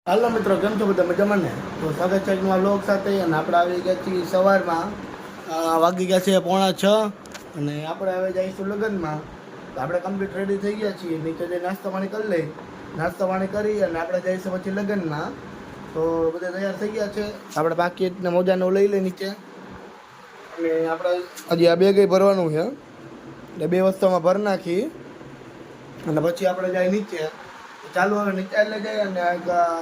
હાલો મિત્રો, કેમ છો બધા મજામાં ને? તો સ્વાગત છે આજના વ્લોગ સાથે. અને આપણે આવી ગયા છીએ સવારમાં, વાગી ગયા છે 5:45 અને આપણે હવે જઈશું લગ્નમાં. તો આપણે કમ્પ્લીટ રેડી થઈ ગયા છીએ. નીચે જઈ નાસ્તો પાણી કરી લઈ, નાસ્તો પાણી કરી અને આપણે જઈશું પછી લગ્નમાં. તો બધા તૈયાર થઈ ગયા છે. આપણે બાકી ને મોજાને લઈ લઈ નીચે. અને આપણે હજી આ બેગ ભરવાનું છે એટલે 2 વસ્તુમાં ભરી નાખી અને પછી આપણે જાય નીચે. ચાલુ હવે નીચે એટલે જાય અને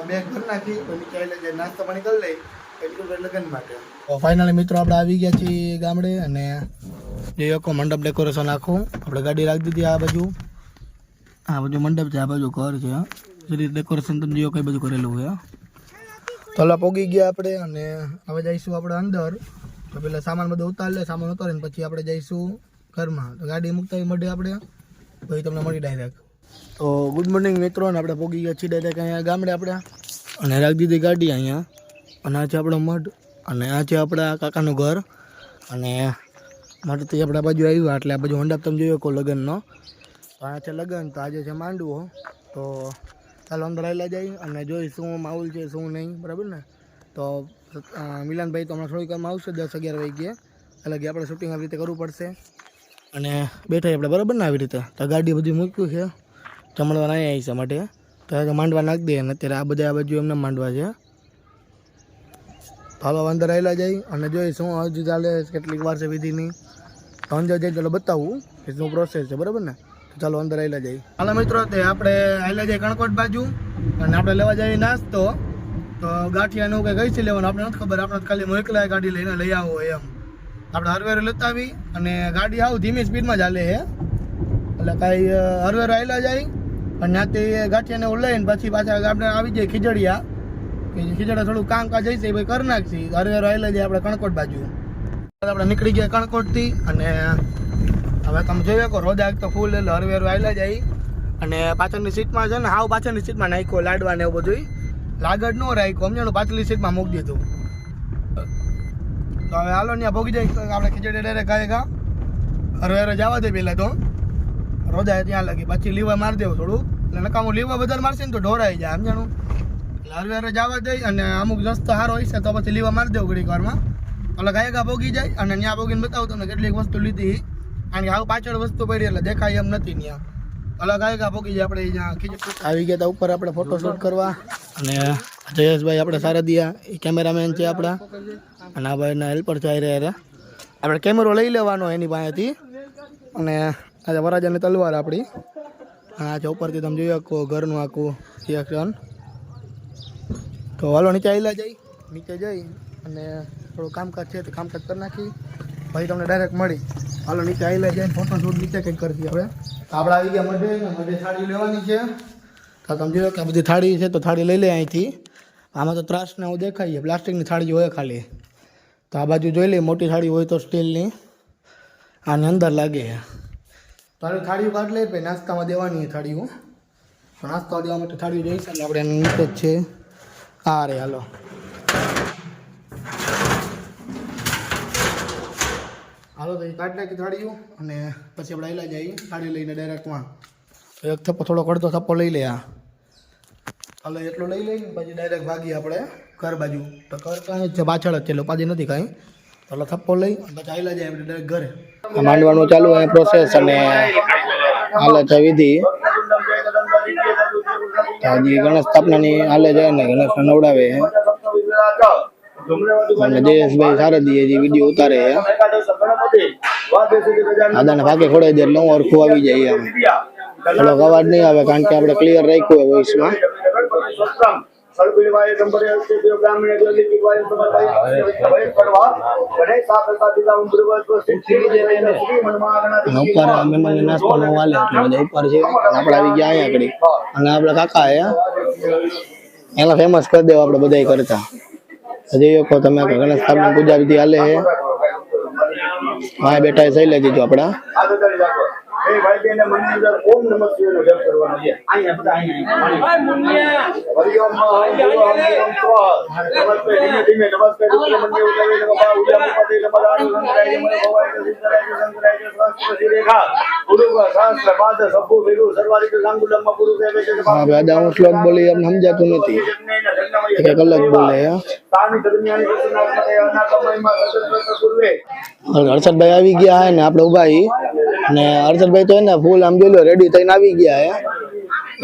બેગ ભરી નાખી નીચે એટલે જાય, નાસ્તો પાણી કરી લઈ એટલું લગ્ન માટે. તો ફાઇનલી મિત્રો આપણે આવી ગયા છીએ ગામડે. અને જે આખો મંડપ ડેકોરેશન આખું આપણે ગાડી રાખી દીધી. આ બાજુ મંડપ છે, આ બાજુ ઘર છે. ડેકોરેશન તમે જો કઈ બધું કરેલું છે. તો પોગી ગયા આપણે અને હવે જઈશું આપણે અંદર. તો પેલા સામાન બધું ઉતાર લે, સામાન ઉતારીને પછી આપણે જઈશું ઘરમાં. તો ગાડી મૂકતા મળે આપણે, તો એ તમને મળી ડાયરેક્ટ. તો ગુડ મોર્નિંગ મિત્રો, અને આપણે પહોંચી ગયા છીએ ડાયરેક્ટ અહીંયા ગામડે આપણે. અને રાખી દીધી ગાડી અહીંયા. અને આ છે આપણો મઢ અને આ છે આપણા કાકાનું ઘર. અને મઢથી આપણા બાજુ આવ્યા એટલે આ બાજુ મંડપ તમે જોયો કહો લગ્નનો. તો આ છે લગ્ન, તો આજે છે માંડવો. તો ચાલો અંદર આવેલા જાય અને જોઈ શું માહોલ છે શું નહીં, બરાબર ને? તો મિલનભાઈ તો હમણાં થોડીક વારમાં આવશે, 10-11 વાગ્યે. એટલે આપણે શૂટિંગ આવી રીતે કરવું પડશે. અને બેઠા આપણે બરાબર ને આવી રીતે. તો ગાડી બધી મૂક્યું છે જમણવા અહીંયા આવી છે માટે. તો માંડવા નાખી દે. અને અત્યારે આ બધા આ બાજુ એમને માંડવા છે. તો હાલો અંદર આવેલા જાય અને જોઈ શું હજુ ચાલે, કેટલીક વાર છે વિધિની. તો અંદર જાય ચાલો બતાવું કે શું પ્રોસેસ છે, બરાબર ને? તો ચાલો અંદર આવેલા જાય. હાલો મિત્રો, તે આપણે આવેલા જાય કણકોટ બાજુ અને આપણે લેવા જઈએ નાસ્તો. તો ગાંઠિયાનું કંઈ ગઈ છે લેવાનું આપણે નથી ખબર. આપણે ખાલી મોકલાય ગાડી લઈને લઈ આવો એમ. આપણે હરવેરો લેતા આવી અને ગાડી આવું ધીમી સ્પીડમાં ચાલે છે. એટલે કાંઈ હરવેરો આવેલા જાય અને ત્યાંથી ગાંઠિયાને લઈને પછી પાછા આપણે આવી જાય ખીજડીયા. કે ખીજડા થોડું કામકાજ જઈશે એ ભાઈ કરી નાખશી. હરવેરો આવેલા જાય આપણે કણકોટ બાજુ. આપણે નીકળી ગયા કણકોટથી. અને હવે તમે જોયો કહો રોજ આગ તો ફૂલ એટલે હરવેરો આવેલા જાય. અને પાછળની સીટમાં છે ને, હાવ પાછળની સીટમાં નાખ્યો લાડવા ને એવું બધું. લાગડ ન રાખ્યો, સમજાણું, પાછળની સીટમાં મૂકી દીધું. તો હવે હાલો ત્યાં ભોગી જાય. આપણે ખીચડી ડાયરેક્ટ ખાય હરવેરો જવા દે પહેલાં તો રોજા ત્યાં લાગી, પછી લીવા મારી દેવું થોડું. એટલે નકામું લીવા વધારે મારશે ને તો ઢોરાઈ જાય, સમજાણું. એટલે હરવેરો જવા દઈ અને અમુક રસ્તો સારો હોય છે તો પછી લીવા મારી દેવું ઘડીક વારમાં. એટલે ગાયકા ભોગી જાય અને ત્યાં ભોગીને બતાવું તમને કેટલીક વસ્તુ લીધી. કારણ કે આવું પાછળ વસ્તુ પડી એટલે દેખાય એમ નથી ત્યાં. એટલે ગાયકા ભોગી જાય. આપણે ત્યાં ખીચડી આવી ગયા હતા ઉપર આપણે ફોટોશૂટ કરવા. અને જયેશભાઈ આપણે સારદિયા એ કેમેરામેન છે આપણા. અને આ ભાઈના હેલ્પર છે રહ્યા. આપણે કેમેરો લઈ લેવાનો એની પાસેથી. અને આજે વરાજાની તલવાર આપણી. આ છે ઉપરથી તમે જોઈ શકો ઘરનું આખું રિએક્શન. તો હાલો નીચે આવેલા જઈ, નીચે જઈ અને થોડું કામકાજ છે તો કામકાજ કરી નાખી ભાઈ તમને ડાયરેક્ટ મળી. હાલો નીચે આવેલા જાય, ફોટોશૂટ નીચે કંઈક કરતી હવે. આપણે આવી ગયા મઢે થાળી લેવાની છે. તો તમે જોયો કે આ બધી થાળી છે તો થાળી લઈ લે અહીંથી. આમાં તો ત્રાસને એવું દેખાય, પ્લાસ્ટિકની થાળી હોય ખાલી. તો આ બાજુ જોઈ લે, મોટી થાળી હોય તો સ્ટીલની, આની અંદર લાગે. તો હવે થાળીઓ કાઢ લે, પછી નાસ્તામાં દેવાની થાળીઓ. તો નાસ્તા દેવા માટે થાળીઓ જોઈશે એટલે આપણે એની નીચે જ છે. હા રે હાલો હાલો તો એ કાઢ નાખી થાળીઓ. અને પછી આપણે આવેલા જઈએ થાળી લઈને ડાયરેક્ટમાં. એક થપ્પો થોડો કડતો થપ્પો લઈ લે. હાલો એટલું લઈ લઈને પછી ડાયરેક્ટ ભાગીએ આપણે ઘર બાજુ. તો ઘર કાંઈ જ છે, પાછળ જ છે, લોપાજી નથી કાંઈ. તો થપ્પો લઈ પછી આવેલા જાય આપણે ડાયરેક્ટ ઘરે. માંડવાનું ચાલુ હોય પ્રોસેસ અને હાલે છે વિધિ. હજી ગણેશ સ્થાપનાની હાલે જાય ને ગણેશ નવડાવે. અને જયેશભાઈ સારદી હજી વિડીયો ઉતારે. દાદાને ભાગે ખોડાઈ દે એટલે હું અરખું આવી જાય એમ. થોડોક અવાજ નહીં આવે કારણ કે આપણે ક્લિયર રાખ્યું હોય વોઇસમાં. ઉપર મહેમાન નાસ્તો નો વાલે એટલે બધા ઉપર છે. આપણે આવી ગયા અહીંયા આગળ. અને આપણા કાકા એના ફેમસ કરી દેવા આપણે બધા કરતા. હજી કહો તમે ગણેશ સ્થાપના પૂજા વિધિ હાલે છે. હા બેઠા સહી લઈ દીધું આપણા. એ ભાઈ બેને મનની અંદર ઓમ નમઃ શિવાયનો જપ કરવાનો છે. અહીંયા બધા અહીંયા હરિઓમ નમસ્તે ધીમે ધીમે નમસ્તે રૂદ્રમન્યે ઉદવે નમઃ ઉદ્યામપતિ નમઃ આનંદરાય નમઃ ભવાય સિદ્ધરાય શંકરાય સ્વસ્તિ રેખા ગુરુવા શાસ્ત્ર પાદ સબ્બુ વિરુ સર્વારિક લાંગુલમ ગુરુ દેવે છે. હા દાદા હું શ્લોક બોલી એમ સમજાતું નથી એક અલગ બોલે હે. તાની દરમિયાન કૃષ્ણનાથે અનાકમયમાં સતત પૂર્વે હર્ષદભાઈ આવી ગયા હે ને આપણે ઉભા હી ને હર્ષદભાઈ તો એને ફૂલ આમ જોઈ લો રેડી થઈને આવી ગયા હે.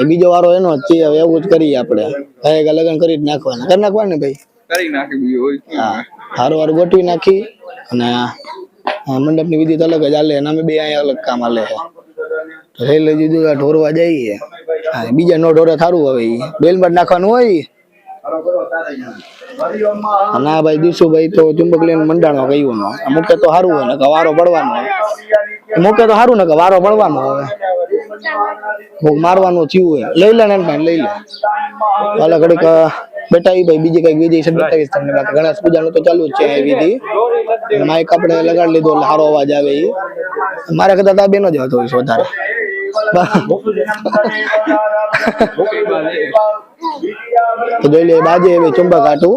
એ બીજો વારો એનો જ છે. હવે એવું જ કરીએ આપણે કઈ લગન કરી જ નાખવાના કરી નાખવાને ભાઈ કરી નાખી બીજું હોય. હા હારું હારું ગોઠવી નાખી અને મંડપની વિધિ અલગ જ હાલે અને અમે બે અહીંયા અલગ કામ હાલે તો લઈ દીધું ઢોરવા જઈએ. હા બીજા નો ઢોરે થારું હવે બેલમાં નાખવાનું હોય. ના ભાઈ દીશુભાઈ તો ચુંબક લઈને મંડાણો ગયું મૂકે તો સારું હોય ને કે વારો પડવાનો મૂકે તો સારું ને કે વારો પડવાનો હવે મારવાનું થયું હોય લઈ લે ને લઈ લે અલગ ઘડીક બેટાવી ભાઈ બીજી કઈક વિધિ છે બતાવીશ તમને. બાકી ગણેશ પૂજાનું તો ચાલુ જ છે એ વિધિ. માઇક આપણે લગાડી લીધો એટલે સારો અવાજ આવે. એ મારા કરતા બેનો જ હતો વધારે. તો જોઈ લે બાજે એવી ચુંબક આટું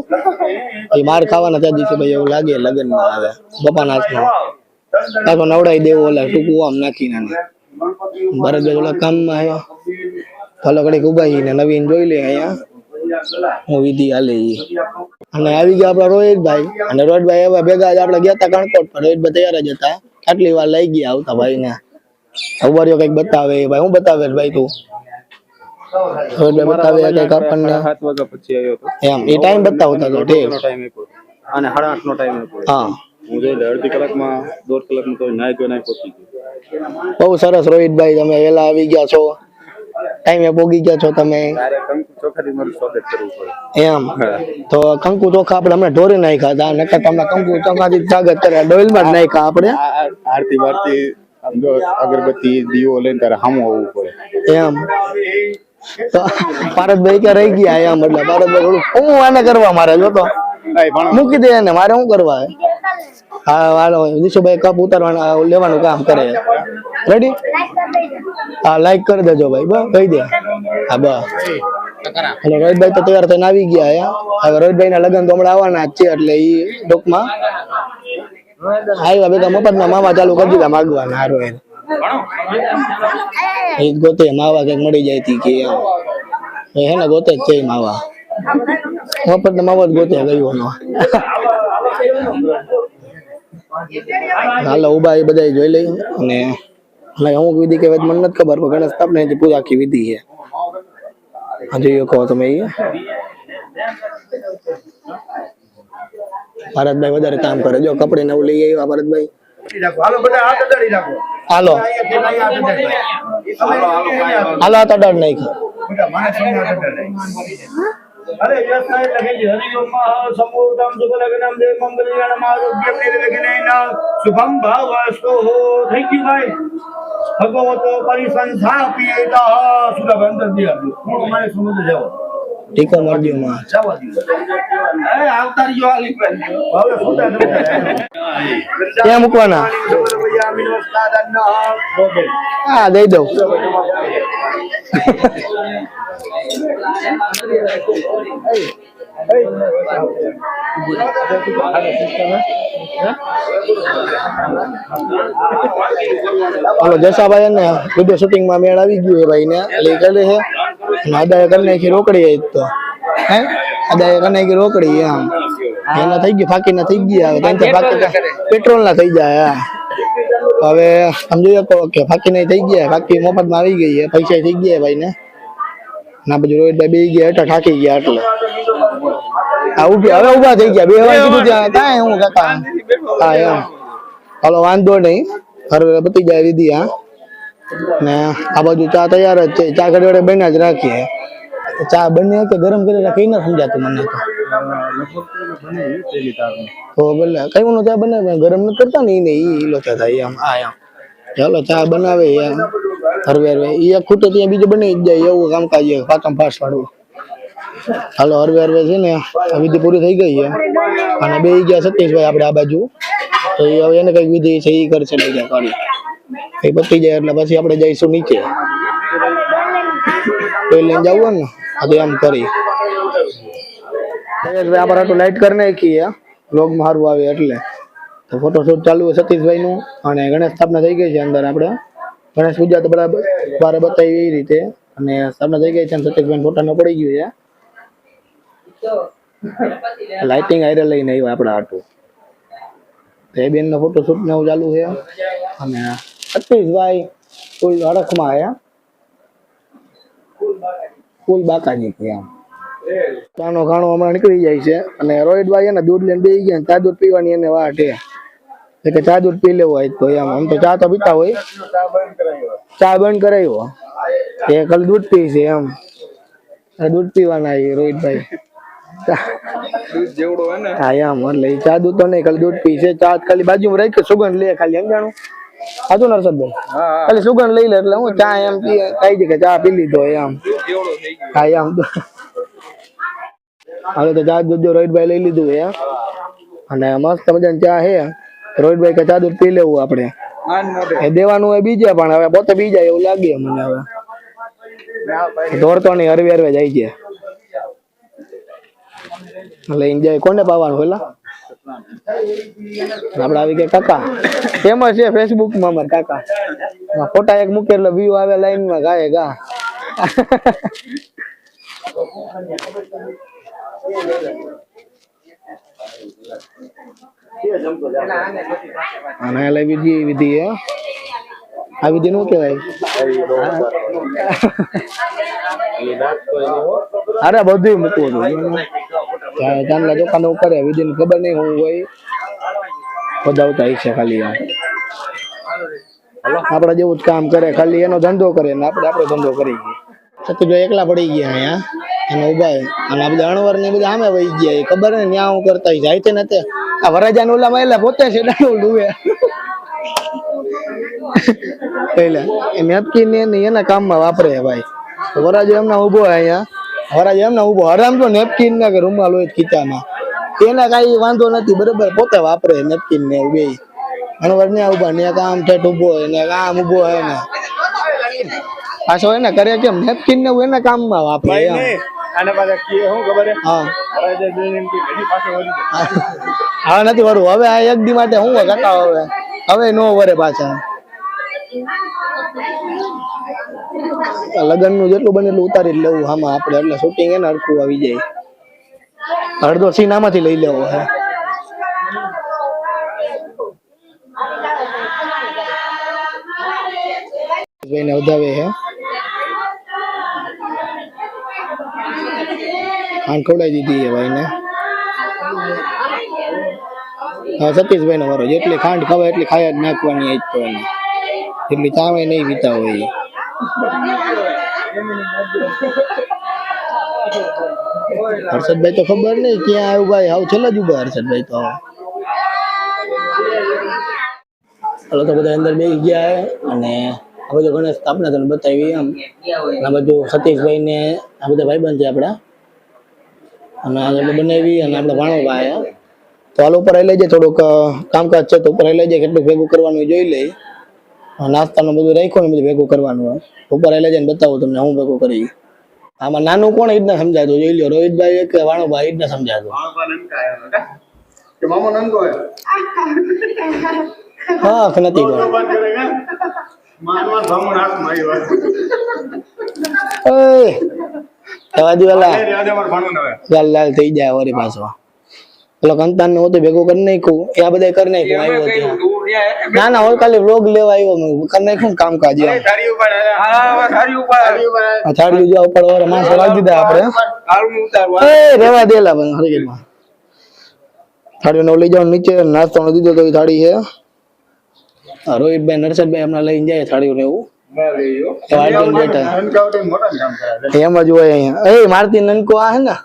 એ માર ખાવાના ત્યાં દિવસે ભાઈ એવું લાગે લગ્ન માં આવે બપાના હાથમાં પાછો નવડાવી દેવો ઓલા ટૂંકું આમ નાખીને ભરતભાઈ ઓલા કામમાં આવ્યા ફલો ઘડીક ઉભાઈ ને નવીન જોઈ લે અહીંયા હું વિધિ હાલે અને આવી ગયા આપડા રોહિતભાઈ અને રોહિતભાઈ એવા ભેગા આપડે ગયા હતા કણકોટ પર. રોહિતભાઈ તૈયાર જ હતા. આટલી વાર લઈ ગયા આવતા ભાઈ ને ઉભારીઓ કઈક બતાવે ભાઈ હું બતાવે ભાઈ તું બતાવે કઈક આપણને 7 વાગ્યા પછી આવ્યો હતો એમ એ ટાઈમ બતાવતા હતો ઠીક અને 8:30 નો ટાઈમ હતો. હા હું જોઈ અડધી કલાકમાં 1.5 કલાકમાં તો નાઈ તો નાઈ પહોંચી ગયો. બહુ સરસ રોહિતભાઈ તમે વહેલા આવી ગયા છો ટાઈમે પોગી ગયા છો તમે. કંકુ ચોખાથી મારું સ્વાગત કરવું પડે એમ તો કંકુ ચોખા આપણે હમણાં ઢોરી નાખ્યા હતા નકર તમને કંકુ ચોખાથી સ્વાગત કર્યા ડોલમાં જ નાખ્યા આપણે. આરતી વારતી અગરબત્તી દીવો લઈને તારે સામું આવવું પડે એમ. તો પારતભાઈ કે રહી ગયા એમ એટલે પારતભાઈ થોડું હું આને કરવા મારે જો તો મૂકી દે ને મારે શું કરવા. હા હાલો દીશુભાઈ કપ ઉતારવાના લેવાનું કામ કરે. રેડી હા લાઈક કરી દેજો ભાઈ બસ કહી દે. હા બસ એટલે રોહિતભાઈ તો તૈયાર થઈને આવી ગયા. હવે રોહિતભાઈ ના લગ્ન તો હમણાં આવવાના જ છે એટલે ઈ ટૂંકમાં આવ્યા બધા મફતના માવા ચાલુ કરી દીધા માગવાના. હારો એ ગોતે માવા કઈક મળી જાય તી કે હે ને ગોતે જ છે માવા મફતના માવા જ ગોતે ગયો. હાલો ઉભા એ બધા જોઈ લઈ અને અમુક વિધિ કે મને નથી ખબર પણ ગણેશ સ્થાપના ની પૂજા આખી વિધિ છે. જોઈ કહો તમે ભારતભાઈ વધારે કામ કરે. જો કપડે નવું લઈ આવ્યા ભારતભાઈ. હાલો હાલો આ તડાડ નાખ. અરે યસનાય લખે છે હરિઓમ સમૂતમ સુભલગ્નમ દેવ મંગલયાનમ આરોગ્યમ નિર્વિઘ્નેન શુભમ ભવસ્તુ. થેન્ક યુ ભાઈ. ભગવતો પરિસંસ્થાપિતા સુલભ અંતર દિયા મારે સમજ જાવ ટીકો મારજો માં જવા દો. એ આવતારી જો આલી પર હવે સુતા ક્યાં મૂકવાના હા દઈ દઉં. હાલો જસાભાઈ ને વિડીયો શૂટિંગ માં મેળ આવી ગયું ભાઈ ને એટલે કરે છે આદાય કરી નાખી રોકડી તો હે આદાય કરી નાખી રોકડી એમ એના થઈ ગયું ફાકી ના થઈ ગયા. હવે પેટ્રોલ ના થઈ જાય. હવે સમજી શકો કે ફાકી નહીં થઈ ગયા ફાકી મફત માં આવી ગઈ પૈસા થઈ ગયા ભાઈ ને ના બધું રોહિતભાઈ બે ગયા હતા થાકી ગયા એટલે હવે ઉભા થઈ ગયા. બે વાર કીધું ત્યાં કાંઈ હું કાકા હા એમ હાલો વાંધો નહીં હવે પતી જાય વિધિ. હા ને આ બાજુ ચા તૈયાર જ છે. ચા ઘડી વડે બન્યા જ રાખીએ. ચા બને કે ગરમ કરી રાખી ના સમજાતું મને તો ભલે કઈ નો ચા બને ગરમ નથી કરતા ને એને ઈ લોચા થાય એમ. આ એમ ચાલો ચા બનાવે હરવે હરવે એ ખૂટે ત્યાં બીજું બની જ જાય એવું કામકાજ પાચમ ફાસ વાળું. હાલો હરવે હરવે છે ને વિધિ પૂરી થઈ ગઈ છે અને બે ગયા સતીશભાઈ આપડે આ બાજુ તો હવે એને કઈક વિધિ છે એ કરશે બીજા કાઢી એ પતી જાય એટલે પછી આપણે જઈશું નીચે. તો લઈને જવું ને આ તો એમ કરી આપણે તો લાઈટ કરી નાખી વ્લોગમાં સારું આવે એટલે. તો ફોટોશૂટ ચાલુ છે સતીશભાઈ નું અને ગણેશ સ્થાપના થઈ ગઈ છે અંદર. આપણે ગણેશ પૂજા તો બરાબર બારે બતાવી એ રીતે અને સ્થાપના થઈ ગઈ છે. સતીશભાઈ ફોટા નો પડી ગયું છે. લાઇટિંગ આયરે લઈને આવ્યા આપણા આટું. તો એ બેન નો ફોટોશૂટ ને એવું ચાલુ છે અને સતીશભાઈ ફૂલ હડકમાં આયા ફૂલ બાકાજી છે આમ. ચાનો ખાણો હમણાં નીકળી જાય છે અને રોહિતભાઈ એને દૂધ લઈને બેસી ગયા. ચા દૂધ પીવાની એને વાટ કે ચા દૂધ પી લેવો હોય તો એમ. આમ તો ચા તો પીતા હોય. ચા બંધ કરાવ્યો એ ખાલી દૂધ પી છે એમ. દૂધ પીવાના રોહિતભાઈ હા એમ એટલે ચા દૂધ તો નહીં ખાલી દૂધ પી છે. ચા ખાલી બાજુમાં રાખી સુગંધ લે ખાલી સમજાણું હતું નરસદભાઈ ખાલી સુગંધ લઈ લે એટલે હું ચા એમ કહી દે કે ચા પી લીધો એમ. હા એમ તો હાલો તો ચા દૂધ રોહિતભાઈ લઈ લીધું છે અને મસ્ત મજાની ચા છે. રોહિતભાઈ કે ચા દૂધ પી લેવું આપણે એ દેવાનું હોય બીજે પણ હવે પોતે પી જાય એવું લાગે મને. હવે દોડતો નહીં હરવે હરવે જાય છે લઈને જાય. કોને પાવાનું પેલા આપડે આવી ગયા કાકા ફેમસ છે ફેસબુક માં અમારા કાકા. ફોટા એક મૂકે એટલે વ્યૂ આવે લાઈન માં ગાય ગા. અને એટલે બીજી વિધિ હે આ વિધિ નું કેવાય અરે બધું મૂકવું હતું. ચાંદલા ચોખા નું કરે વિધિ ને ખબર નહીં હું હોય બધાવતા છે ખાલી. આપડા જેવું જ કામ કરે ખાલી એનો ધંધો કરે ને આપણે આપણો ધંધો કરી. સતીજો એકલા પડી ગયા અહીંયા એને ઉભા અને આ બધા અણવર ને બધા સામે વહી ગયા. ખબર ને ત્યાં હું કરતા જાય છે ને તે આ વરાજા નું ઓલા માં પોતે છે ડુવે પેલા એ નેપકીન ને એના કામમાં વાપરે ભાઈ. વરાજો એમના ઉભો અહીંયા વરાજો એમના ઉભો હરામ તો નેપકીન ને કે રૂમાલ હોય ખીચામાં એને કઈ વાંધો નથી બરોબર પોતે વાપરે નેપકીન ને બે અણવર ને ઉભા ને કામ ઠેઠ ઉભો હોય ને કામ ઉભો હોય ને પાછો એને કરે કેમ નેપકીન ને એના કામમાં વાપરે એમ. હા નથી વરું હવે આ એક દી માટે હું કાકા હવે નો વરે પાછા. લગ્ન નું જેટલું બને એટલું ઉતારી લેવું આમાં આપડે એટલે શૂટિંગ એને હરખું આવી જાય. અડધો સીન આમાંથી લઈ લેવો હે. વધાવે હે ખાંડ ખવડાવી દીધી હે ભાઈ ને. હા સતીશભાઈ નો વારો જેટલી ખાંડ ખવાય એટલી ખાયા જ નાખવાની તો એને એટલી ચાવે નહીં પીતા હોય. હર્ષદભાઈ તો ખબર નહીં ક્યાં આવ્યું ભાઈ આવું છેલ્લા જ ઉભા હર્ષદભાઈ તો. હાલો તો બધા અંદર બેસી ગયા અને આ બધું ગણેશ સ્થાપના તને બતાવી એમ. આ બધું સતીશભાઈ ને આ બધા ભાઈબંધ છે આપડા અને આ બનાવી અને આપડે ભાણો ભાઈ તો હાલ ઉપર લઈ જાય થોડુંક કામકાજ છે તો ઉપર લઈ જાય કેટલું ભેગું કરવાનું જોઈ લઈ. નાસ્તાનું બધું રાખ્યું ને બધું ભેગું કરવાનું ઉપર લઈ જઈને બતાવું તમને હું ભેગું કરી. આમાં નાનું કોણ એ જ ના સમજાતું જોઈ લો રોહિતભાઈ કે વાણોભાઈ એ જ ના સમજાતું. હા નથી લાલ થઈ જાય વળી પાછો પેલો કંતાન ને હું તો ભેગું કરી નાખ્યું એ આ બધા કરી નાખ્યું આવ્યો ના ના હોય ખાલી વ્લોગ લેવા આવ્યો કરી નાખ્યું કામકાજ થાળી જો ઉપર માણસો રાખી દીધા આપડે રેવા દેલા હરિકેટમાં થાળીઓ નો લઈ જાવ નીચે નાસ્તો નો દીધો તો એ થાળી છે. રોહિતભાઈ નરસદભાઈ હમણાં લઈને જાય થાળીઓ ને એવું એમ જ હોય અહીંયા. એ મારતી નનકો આ હે ને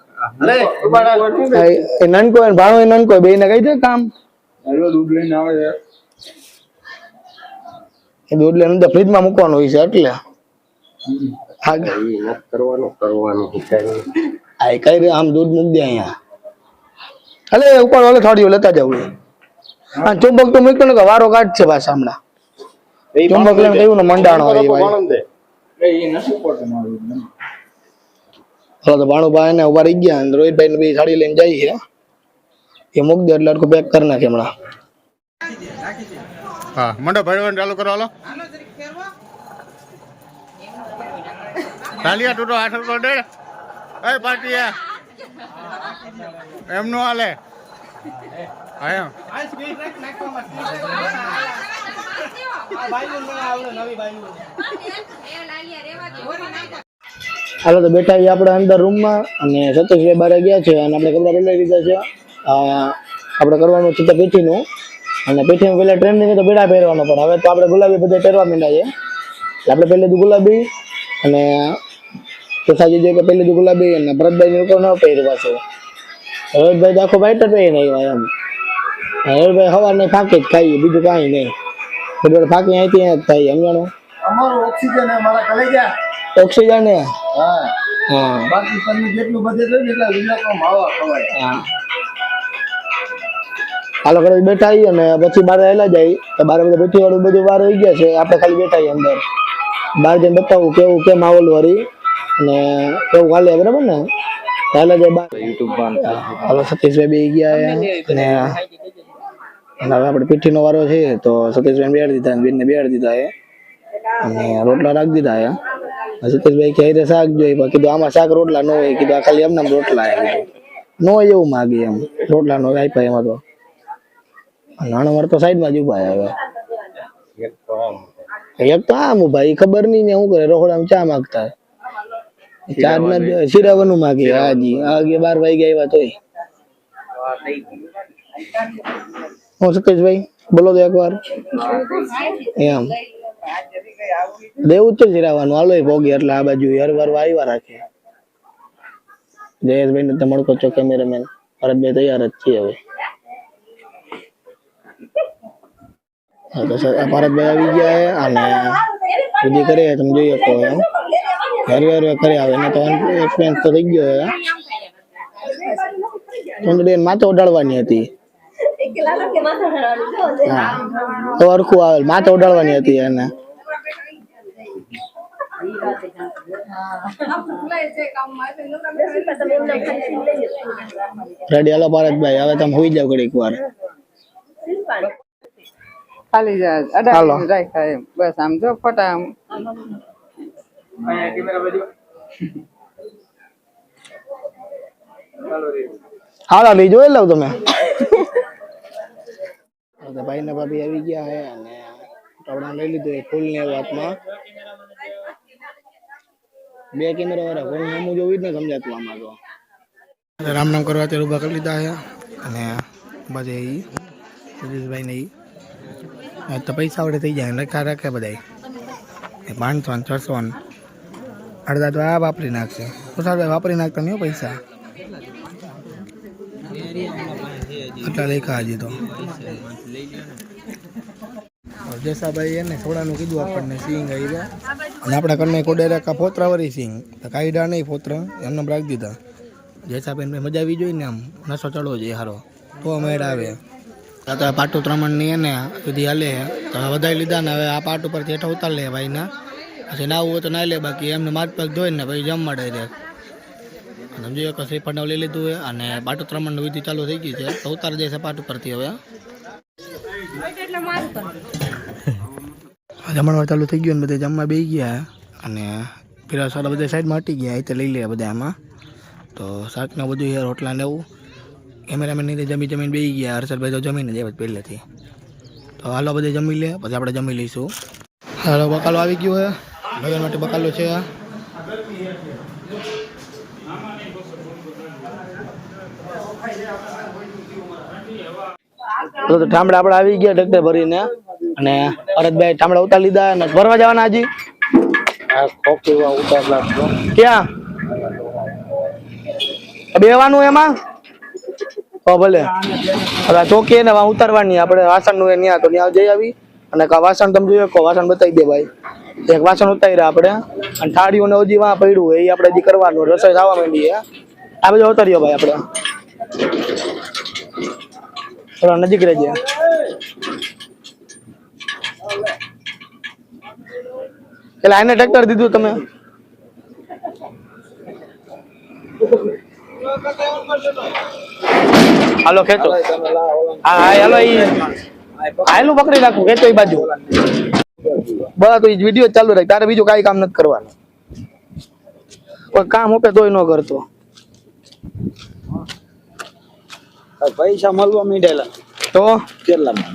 નનકો ભાણો નનકો બે ને કઈ દે કામ દૂધ લઈને આવે છે. એ દૂધ લઈને અંદર ફ્રીજ માં મૂકવાનું હોય છે એટલે કઈ આમ દૂધ મૂક દે અહીંયા. અલે ઉપર ઓલે થોડી લેતા જવું. હા ચુંબક તો મૂક્યો ને કે વારો કાઢ છે પાછા હમણાં ચુંબક લઈને કયું ને મંડાણો હોય ભાઈ. તો ભાણુભાઈ ને ઉભા રહી ગયા, રોહિતભાઈ ને બી સાડી લઈને જાય છે. એ મૂક દે એટલે આટલું પેક કરી નાખે હમણાં. હા મંડો ભરવાનું ચાલુ કરો. હાલો ચાલિયા તૂટો 8 રૂપિયા દે. એ પાટીયા એમનું હાલે. આયા હાલો તો બેઠા છીએ આપણે અંદર રૂમમાં અને સતીશભાઈ બહાર ગયા છે અને આપણે કપડા બદલાવી દીધા છે. આપણે કરવાનું છે પીઠીનું અને પીઠીમાં પહેલા ટ્રેન્ડિંગ તો બેડા પહેરવાનો, પણ હવે તો આપણે ગુલાબી બધા પહેરવા માંડ્યા છે. આપણે પહેલે તો ગુલાબી અને કેસાજી જે કે પહેલે તો ગુલાબી અને ભરતભાઈ લોકો ન પહેરવા છે. રોહિતભાઈ તો આખો વાઈટ જ પહેરીને આવ્યા એમ. રોહિતભાઈ સવારને ફાંકી જ ખાઈએ, બીજું કાંઈ નહીં. બધું ફાંકી અહીંથી જ ખાઈએ. સમજાણું અમારું ઓક્સિજન મારા કલેજા ઓક્સિજન ને હા બાકી તમને જેટલું બધે થયું એટલા લીલામાં માવા ખવાય. હા હાલો ઘરે બેઠા આવીએ અને પછી બહાર આવેલા જાય તો બહાર બધા બેઠી વાળું બધું બહાર આવી ગયા છે. આપણે ખાલી બેઠા આવીએ અંદર, બહાર જઈને બતાવું કેવું કેમ માહોલ વળી અને કેવું હાલે બરાબર ને. હાલે જાય બહાર હાલો સતીશભાઈ બે ગયા અને હવે આપણે પીઠીનો વારો છે તો સતીશભાઈ બેહાડી દીધા, બેનને બેહાડી દીધા અને રોટલા રાખી દીધા. સતીશભાઈ કે શાક જોઈએ, કીધું આમાં શાક રોટલા ન હોય, કીધું આ ખાલી એમને રોટલા કીધું ન હોય એવું માગે એમ. રોટલા નો આપ્યા એમાં તો નાનો માર તો સાઈડમાં જ ઉભા હવે. એક તો આમ ભાઈ ખબર નહીં ને શું કરે, રખોડામાં ચા માગતા ચાર ના શિરાવાનું માગે. હાજી આગે 12 વાગ્યા આવ્યા તોય. હું સતીશભાઈ બોલો તો એકવાર એમ દેવું જ છે શિરાવાનું. હાલો ભોગી એટલે આ બાજુ હરવાર આવ્યા રાખે. જયેશભાઈ ને તમારો છો કેમેરામેન ભરતભાઈ તૈયાર જ છે હવે. ભારતભાઈ આવી ગયા અને વિધિ કરે તમે જોઈ શકો એમ હરવે કરે આવે ને તો એક્સપેન્સ તો થઈ ગયો. ચંદ્રબેન માથે ઉડાડવાની હતી, તો હરખું આવે માથે ઉડાડવાની હતી એને. રેડી હાલો ભારતભાઈ હવે તમે હોઈ જાવ ઘડીક વાર. ખાલી રાખાય એમ બસ. આમ જો ફટા હાલો લઈ જોઈ લઉં તમે. ભાઈ ને ભાભી આવી ગયા હે અને કપડા લઈ લીધું ફૂલ ને વાતમાં. બે કેમેરા વાળા ફોન નામું જોવી જ ને સમજાતું આમાં તો. રામ નામ કરવા તે ઉભા કરી લીધા છે અને બધે સુરેશભાઈ ને તો પૈસા વડે થઈ જાય લખા રાખે બધા 500 ને 600 ને અડધા તો આ વાપરી નાખશે. ખુશાલભાઈ વાપરી નાખતા નહીં પૈસા આટલા લેખા હજી તો. જેસાભાઈ એને થોડાનું કીધું આપણને સિંગ આવી ગયા અને આપણા ઘરના કોડેરા ફોતરા વળી સિંગ તો કાયડા નહીં ફોતરા એમને રાખી દીધા. જેસાભાઈ મજા આવી જોઈએ ને આમ નશો ચડવો જોઈએ સારો તો મેળ આવે. તો પાટું 3 ની એને સુધી હાલે તો વધારી લીધા ને હવે આ પાટ ઉપરથી હેઠા ઉતાર લે ભાઈના. પછી ના હોય તો ના લે, બાકી એમને માથ પગ ધોઈ ને પછી જમવા ડાયરેક્ટ. સમજી કે શ્રીફળ લઈ લીધું હોય અને પાટું 3 ની વિધિ ચાલુ થઈ ગઈ છે તો ઉતારી દેશે પાટ ઉપરથી. હવે જમણવાર ચાલુ થઈ ગયું ને બધા જમવા બેસી ગયા અને પેલા સારા બધા સાઈડમાં હટી ગયા. అయితే લઈ લે બધા આમાં તો શાકને બધું યાર રોટલા ને એવું. કેમેરામેન ની જમીને બેસી ગયા. હર્ષદભાઈ તો જમીને જ પહેલેથી. તો હાલો બધે જમી લે પછી આપણે જમી લઈશું. હાલો બકાલો આવી ગયો હે, લગન માટે બકાલો છે. તો ઠામડા આપણે આવી ગયા ટ્રેક્ટર ભરીને અને ભરતભાઈ ઠામડા ઉતાર લીધા અને ભરવા જવાના હજી. ક્યાં બેવાનું એમાં તો ભલે હવે ચોકી ને ઉતારવાની આપણે વાસણ નું ત્યાં તો ત્યાં જઈ આવી અને વાસણ તમે જોઈ શકો. વાસણ બતાવી દે ભાઈ. એક વાસણ ઉતાર્યા આપણે અને થાળીઓ ને હજી વાં પડ્યું એ આપણે હજી કરવાનું. રસોઈ થવા માંડી આ બધું ઉતાર્યો ભાઈ આપણે. થોડા નજીક રહેજે. એટલે આને ટ્રેક્ટર દીધું તમે? હાલો ખેંચો. હા હા હાલો ઈ હાલું પકડી રાખું, ખેંચો ઈ બાજુ. બસ તો ઈ વિડીયો ચાલુ રાખ, તારે બીજું કાંઈ કામ નથી કરવાનું. કોઈ કામ આપે તોય ન કરતો. પૈસા મળવા માંડેલા તો કેટલામાં